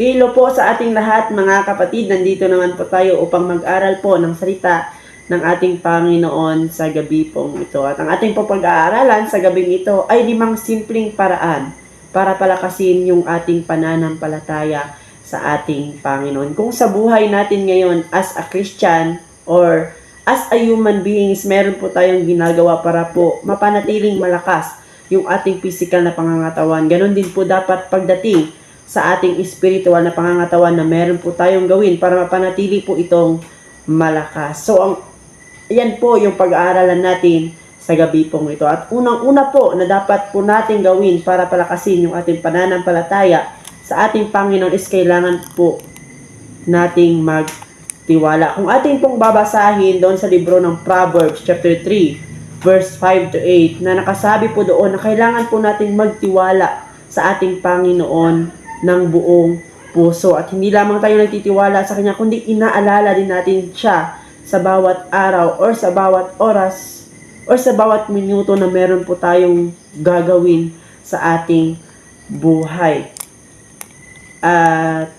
Hello po sa ating lahat mga kapatid. Nandito naman po tayo upang mag-aral po ng salita ng ating Panginoon sa gabi pong ito. At ang ating po pag-aaralan sa gabing ito ay 5 simpleng paraan para palakasin yung ating pananampalataya sa ating Panginoon. Kung sa buhay natin ngayon as a Christian or as a human beings, meron po tayong ginagawa para po mapanatiling malakas yung ating physical na pangangatawan. Ganon din po dapat pagdating sa ating spiritual na pangangatawan na meron po tayong gawin para mapanatili po itong malakas. So, yan po yung pag-aaralan natin sa gabi pong ito. At unang-una po na dapat po natin gawin para palakasin yung ating pananampalataya sa ating Panginoon is kailangan po nating magtiwala. Kung ating pong babasahin doon sa libro ng Proverbs chapter 3 verse 5 to 8 na nakasabi po doon na kailangan po nating magtiwala sa ating Panginoon ng buong puso. At hindi lamang tayo nagtitiwala sa Kanya, kundi inaalala din natin siya sa bawat araw or sa bawat oras or sa bawat minuto na meron po tayong gagawin sa ating buhay. At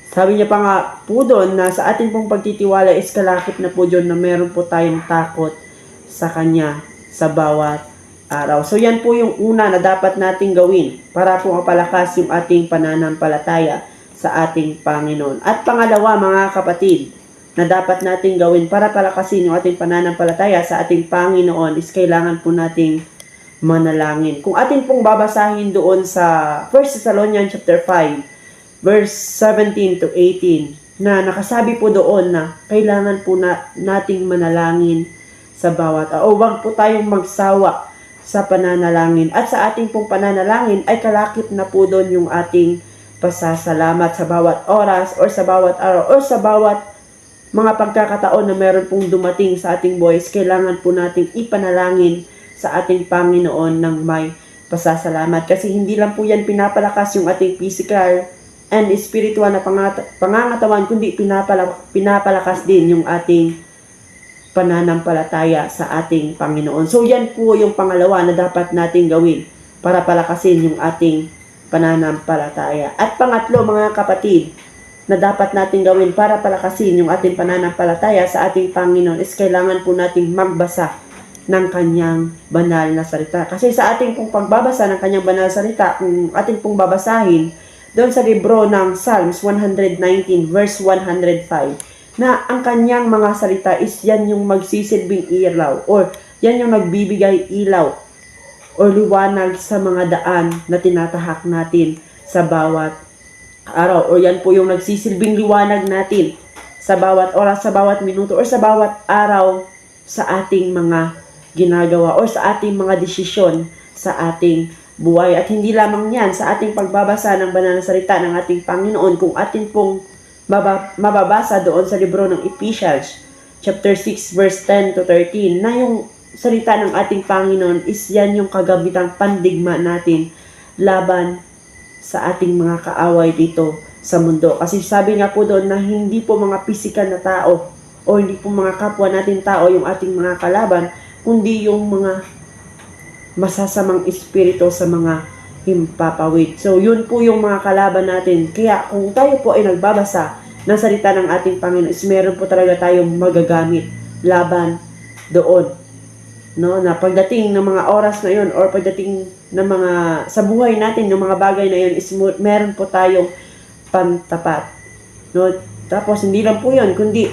sabi niya pa nga po doon na sa ating pong pagtitiwala is kalakip na po doon na meron po tayong takot sa Kanya sa bawat araw. So yan po yung una na dapat nating gawin para po mapalakas yung ating pananampalataya sa ating Panginoon. At pangalawa mga kapatid na dapat nating gawin para palakasin yung ating pananampalataya sa ating Panginoon is kailangan po nating manalangin. Kung ating pong babasahin doon sa 1 Thessalonians chapter 5 verse 17 to 18 na nakasabi po doon na kailangan po nating manalangin sa bawat o wag po tayong magsawa sa pananalangin. At sa ating pong pananalangin ay kalakip na po doon yung ating pasasalamat sa bawat oras or sa bawat araw or sa bawat mga pagkakataon na meron pong dumating sa ating buhay. Kailangan po nating ipanalangin sa ating Panginoon ng may pasasalamat. Kasi hindi lang po yan pinapalakas yung ating physical and spiritual na pangangatawan, kundi pinapalakas din yung ating pananampalataya sa ating Panginoon. So yan po yung pangalawa na dapat nating gawin para palakasin yung ating pananampalataya. At pangatlo mga kapatid na dapat nating gawin para palakasin yung ating pananampalataya sa ating Panginoon is kailangan po nating magbasa ng Kanyang banal na salita. Kasi sa ating pong pagbabasa ng Kanyang banal na salita, kung ating pong babasahin doon sa libro ng Psalms 119 verse 105, na ang Kanyang mga salita is yan yung magsisilbing ilaw or yan yung nagbibigay ilaw or liwanag sa mga daan na tinatahak natin sa bawat araw, o yan po yung nagsisilbing liwanag natin sa bawat oras, sa bawat minuto or sa bawat araw sa ating mga ginagawa or sa ating mga desisyon sa ating buhay. At hindi lamang yan sa ating pagbabasa ng banal na salita ng ating Panginoon, kung ating pong mababasa doon sa libro ng Ephesians chapter 6 verse 10 to 13 na yung salita ng ating Panginoon is yan yung kagamitang pandigma natin laban sa ating mga kaaway dito sa mundo. Kasi sabi nga po doon na hindi po mga physical na tao o hindi po mga kapwa natin tao yung ating mga kalaban, kundi yung mga masasamang espiritu sa mga himpapawid. So, yun po yung mga kalaban natin. Kaya, kung tayo po ay nagbabasa ng salita ng ating Panginoon, is meron po talaga tayong magagamit laban doon. No? Na pagdating ng mga oras na yun, or pagdating ng mga, sa buhay natin, yung mga bagay na yun, is meron po tayong pantapat. No? Tapos, hindi lang po yun, kundi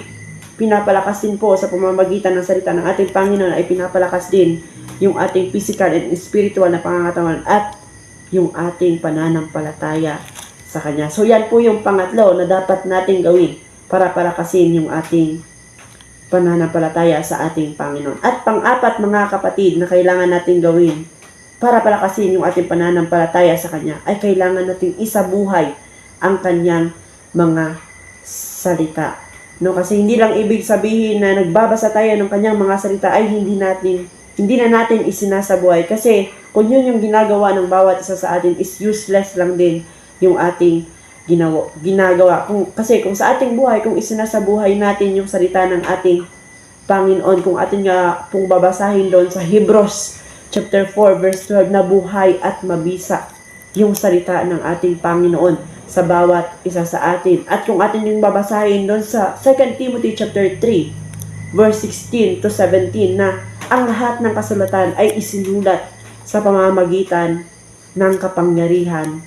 pinapalakas din po sa pamamagitan ng salita ng ating Panginoon, ay pinapalakas din yung ating physical and spiritual na pangangatawan at yung ating pananampalataya sa Kanya. So yan po yung pangatlo na dapat nating gawin para palakasin yung ating pananampalataya sa ating Panginoon. At pang-apat mga kapatid na kailangan nating gawin para palakasin yung ating pananampalataya sa Kanya ay kailangan nating isabuhay ang Kanyang mga salita. No, kasi hindi lang ibig sabihin na nagbabasa tayo ng Kanyang mga salita ay hindi na natin isinasabuhay. Kasi kung yun yung ginagawa ng bawat isa sa atin is useless lang din yung ating ginagawa. Kasi kung sa ating buhay, kung isinasabuhay natin yung salita ng ating Panginoon, kung atin nga pong babasahin doon sa Hebrews chapter 4 verse 12 na buhay at mabisa yung salita ng ating Panginoon sa bawat isa sa atin. At kung atin yung babasahin doon sa 2 Timothy chapter 3, verse 16 to 17 na ang lahat ng kasulatan ay isinulat sa pamamagitan ng kapangyarihan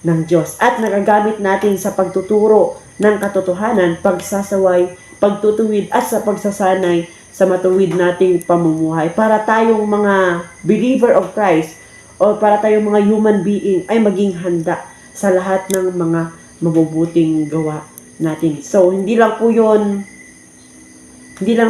ng Diyos at nagagamit natin sa pagtuturo ng katotohanan, pagsasaway, pagtutuwid at sa pagsasanay sa matuwid nating pamumuhay para tayong mga believer of Christ o para tayong mga human being ay maging handa sa lahat ng mga mabubuting gawa natin. So, hindi lang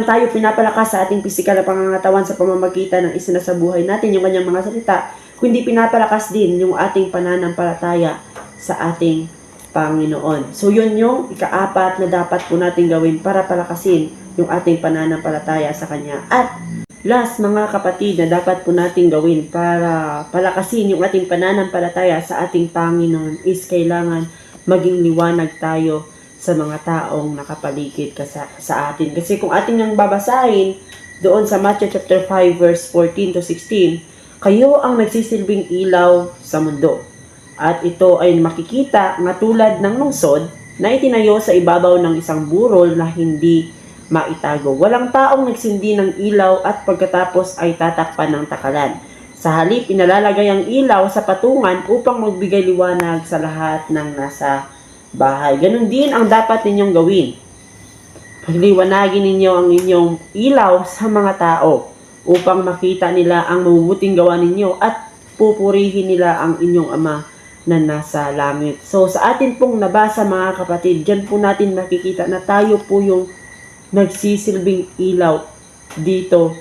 tayo pinapalakas sa ating pisikal na pangangatawan sa pamamagitan ng isinasabuhay natin yung kanyang mga salita, kundi pinapalakas din yung ating pananampalataya sa ating Panginoon. So, yun yung ikaapat na dapat po natin gawin para palakasin yung ating pananampalataya sa Kanya. At last, mga kapatid, na dapat po natin gawin para palakasin yung ating pananampalataya sa ating Panginoon is kailangan maging liwanag tayo sa mga taong nakapaligid sa atin. Kasi kung ating nang babasahin doon sa Matthew chapter 5 verse 14 to 16, kayo ang nagsisilbing ilaw sa mundo. At ito ay makikita na tulad ng lungsod na itinayo sa ibabaw ng isang burol na hindi maitago. Walang taong nagsindi ng ilaw at pagkatapos ay tatakpan ng takalan. Sa halip, inalalagay ang ilaw sa patungan upang magbigay liwanag sa lahat ng nasa bahay. Ganon din ang dapat ninyong gawin. Pagliwanagin ninyo ang inyong ilaw sa mga tao upang makita nila ang mabubuting gawa ninyo at pupurihin nila ang inyong Ama na nasa langit. So, sa atin pong nabasa mga kapatid, dyan po natin makikita na tayo po yung nagsisilbing ilaw dito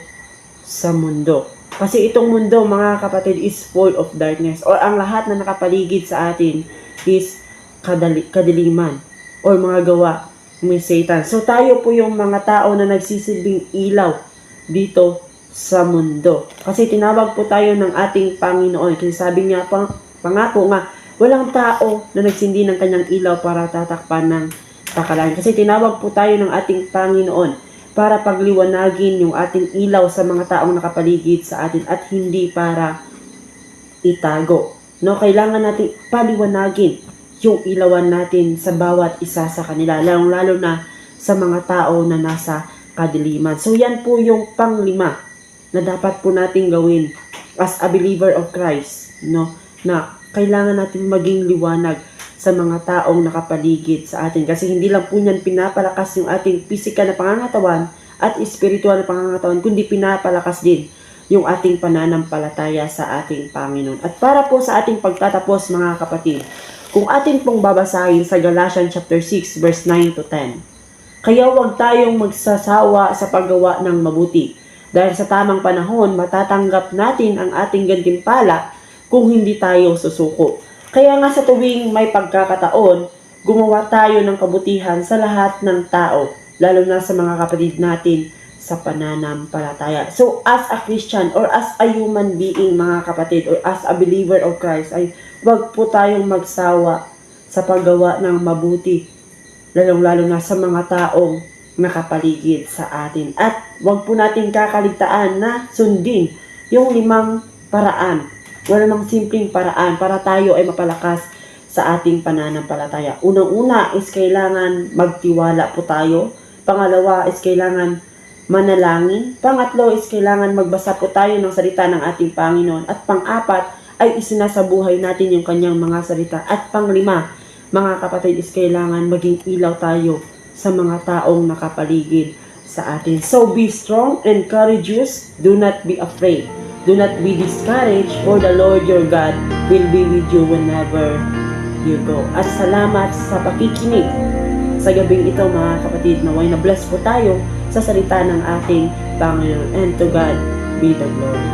sa mundo. Kasi itong mundo, mga kapatid, is full of darkness, or ang lahat na nakapaligid sa atin is kadiliman or mga gawa ni Satan. So tayo po yung mga tao na nagsisilbing ilaw dito sa mundo. Kasi tinawag po tayo ng ating Panginoon. Kasi sabi niya pangako nga, walang tao na nagsindi ng kanyang ilaw para tatakpan ng takalan. Kasi tinawag po tayo ng ating Panginoon para pagliwanagin yung ating ilaw sa mga taong nakapaligid sa atin at hindi para itago. No, kailangan natin paliwanagin yung ilawan natin sa bawat isa sa kanila, lalo na sa mga tao na nasa kadiliman. So yan po yung panglima na dapat po natin gawin as a believer of Christ, no? Na kailangan natin maging liwanag sa mga taong nakapaligid sa atin. Kasi hindi lang po niyan pinapalakas yung ating physical na pangangatawan at spiritual na pangangatawan, kundi pinapalakas din yung ating pananampalataya sa ating Panginoon. At para po sa ating pagtatapos, mga kapatid, kung atin pong babasahin sa Galatians chapter 6 verse 9 to 10, kaya huwag tayong magsasawa sa paggawa ng mabuti, dahil sa tamang panahon matatanggap natin ang ating gantimpala kung hindi tayo susuko. Kaya nga sa tuwing may pagkakataon, gumawa tayo ng kabutihan sa lahat ng tao, lalo na sa mga kapatid natin sa pananampalataya. So as a Christian or as a human being, mga kapatid, or as a believer of Christ, ay huwag po tayong magsawa sa paggawa ng mabuti, lalong-lalo na sa mga taong nakapaligid sa atin. At huwag po natin kakaligtaan na sundin yung 5 paraan. Wala namang simpleng paraan para tayo ay mapalakas sa ating pananampalataya. Unang-una is kailangan magtiwala po tayo. Pangalawa is kailangan manalangin. Pangatlo is kailangan magbasa po tayo ng salita ng ating Panginoon. At pang-apat ay isinasabuhay natin yung kanyang mga salita. At pang-5, mga kapatid, is kailangan maging ilaw tayo sa mga taong nakapaligid sa atin. So be strong and courageous. Do not be afraid. Do not be discouraged, for the Lord your God will be with you whenever you go. At salamat sa pakikinig sa gabing ito, mga kapatid. Naway na bless po tayo sa salita ng ating Panginoon. And to God be the glory.